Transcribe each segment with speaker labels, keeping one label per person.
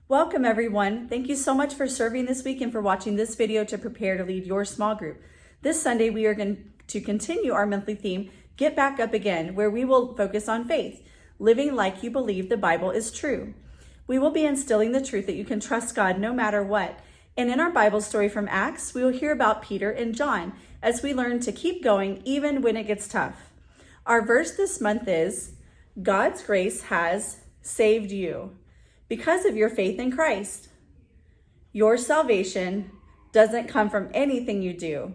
Speaker 1: Welcome everyone. Thank you so much for serving this week and for watching this video to prepare to lead your small group. This Sunday, we are going to continue our monthly theme, Get Back Up Again, where we will focus on faith, living like you believe the Bible is true. We will be instilling the truth that you can trust God no matter what. And in our Bible story from Acts, we will hear about Peter and John as we learn to keep going even when it gets tough. Our verse this month is, God's grace has saved you because of your faith in Christ. Your salvation doesn't come from anything you do.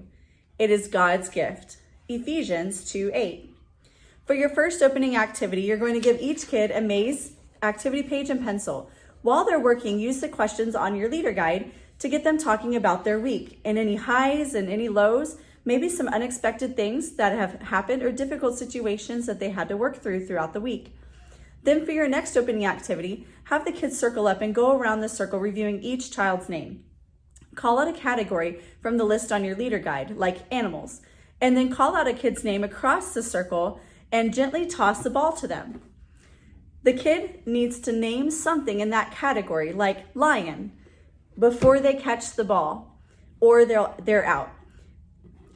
Speaker 1: It is God's gift. Ephesians 2:8. For your first opening activity, you're going to give each kid a maze activity page and pencil. While they're working, use the questions on your leader guide to get them talking about their week and any highs and any lows, maybe some unexpected things that have happened or difficult situations that they had to work through throughout the week. Then for your next opening activity, have the kids circle up and go around the circle reviewing each child's name. Call out a category from the list on your leader guide, like animals, and then call out a kid's name across the circle and gently toss the ball to them. The kid needs to name something in that category, like lion, before they catch the ball, or they're out.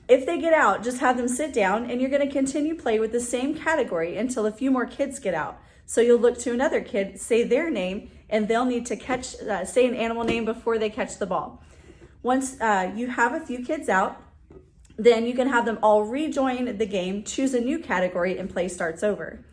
Speaker 1: If they get out, just have them sit down and you're going to continue play with the same category until a few more kids get out. So you'll look to another kid, say their name, and they'll need to say an animal name before they catch the ball. Once you have a few kids out, then you can have them all rejoin the game, choose a new category, and play starts over.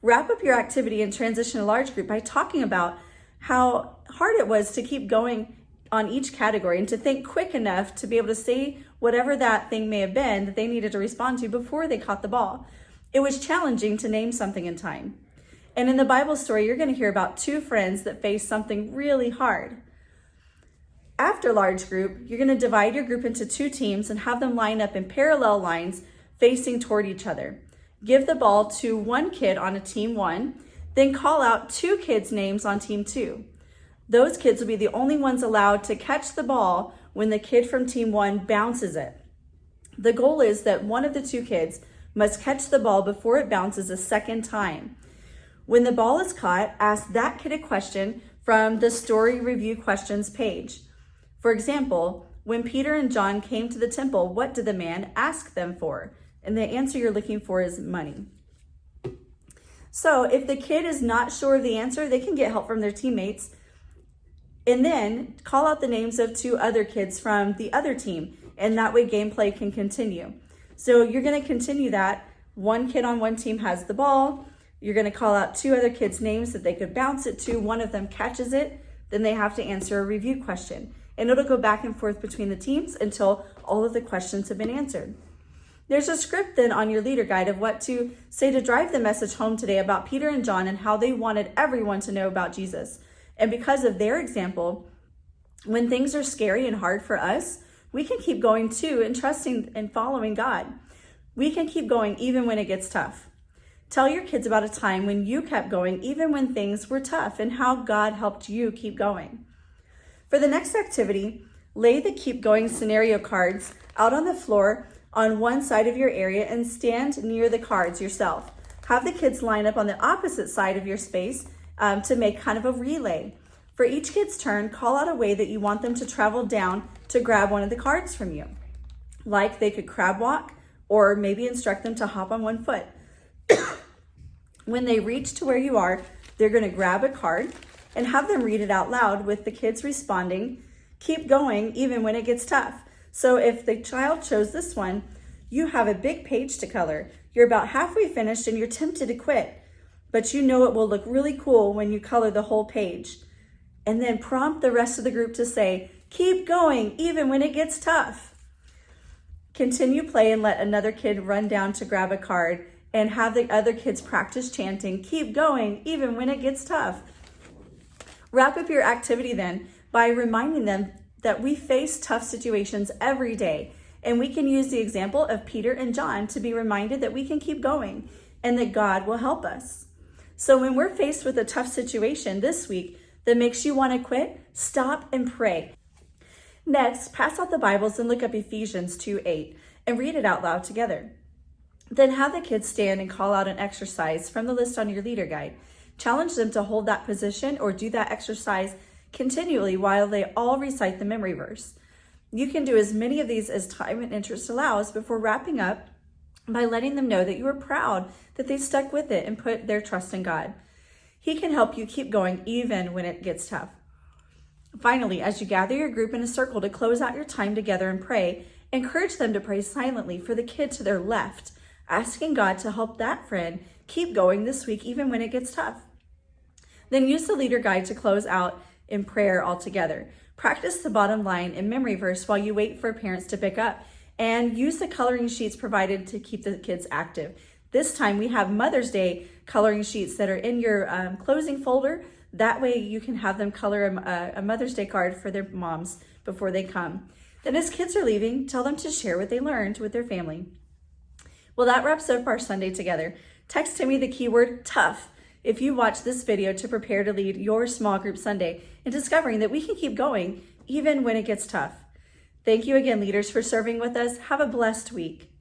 Speaker 1: Wrap up your activity and transition a large group by talking about how hard it was to keep going on each category and to think quick enough to be able to say whatever that thing may have been that they needed to respond to before they caught the ball. It was challenging to name something in time. And in the Bible story, you're going to hear about two friends that faced something really hard. After large group, you're going to divide your group into two teams and have them line up in parallel lines facing toward each other. Give the ball to one kid on a team 1, then call out two kids' names on team 2. Those kids will be the only ones allowed to catch the ball when the kid from team 1 bounces it. The goal is that one of the two kids must catch the ball before it bounces a second time. When the ball is caught, ask that kid a question from the story review questions page. For example, when Peter and John came to the temple, what did the man ask them for? And the answer you're looking for is money. So if the kid is not sure of the answer, they can get help from their teammates and then call out the names of two other kids from the other team. And that way gameplay can continue. So you're going to continue that. One kid on one team has the ball. You're going to call out two other kids' names that they could bounce it to. One of them catches it. Then they have to answer a review question. And it'll go back and forth between the teams until all of the questions have been answered. There's a script then on your leader guide of what to say to drive the message home today about Peter and John and how they wanted everyone to know about Jesus. And because of their example, when things are scary and hard for us, we can keep going too and trusting and following God. We can keep going even when it gets tough. Tell your kids about a time when you kept going even when things were tough and how God helped you keep going. For the next activity, lay the keep going scenario cards out on the floor on one side of your area and stand near the cards yourself. Have the kids line up on the opposite side of your space to make kind of a relay. For each kid's turn, call out a way that you want them to travel down to grab one of the cards from you. Like they could crab walk or maybe instruct them to hop on one foot. When they reach to where you are, they're going to grab a card and have them read it out loud with the kids responding, keep going even when it gets tough. So if the child chose this one, you have a big page to color. You're about halfway finished and you're tempted to quit, but you know it will look really cool when you color the whole page. And then prompt the rest of the group to say, keep going even when it gets tough. Continue play and let another kid run down to grab a card and have the other kids practice chanting, keep going even when it gets tough. Wrap up your activity then by reminding them that we face tough situations every day, and we can use the example of Peter and John to be reminded that we can keep going and that God will help us. So when we're faced with a tough situation this week that makes you want to quit, stop and pray. Next, pass out the Bibles and look up Ephesians 2:8 and read it out loud together. Then have the kids stand and call out an exercise from the list on your leader guide. Challenge them to hold that position or do that exercise continually while they all recite the memory verse. You can do as many of these as time and interest allows before wrapping up by letting them know that you are proud that they stuck with it and put their trust in God. He can help you keep going even when it gets tough. Finally, as you gather your group in a circle to close out your time together and pray, encourage them to pray silently for the kid to their left, asking God to help that friend keep going this week even when it gets tough. Then use the leader guide to close out in prayer altogether. Practice the bottom line and memory verse while you wait for parents to pick up, and use the coloring sheets provided to keep the kids active. This time we have Mother's Day coloring sheets that are in your closing folder. That way you can have them color a Mother's Day card for their moms before they come. Then as kids are leaving, tell them to share what they learned with their family. Well, that wraps up our Sunday together. Text to me the keyword tough if you watch this video to prepare to lead your small group Sunday and discovering that we can keep going even when it gets tough. Thank you again, leaders, for serving with us. Have a blessed week.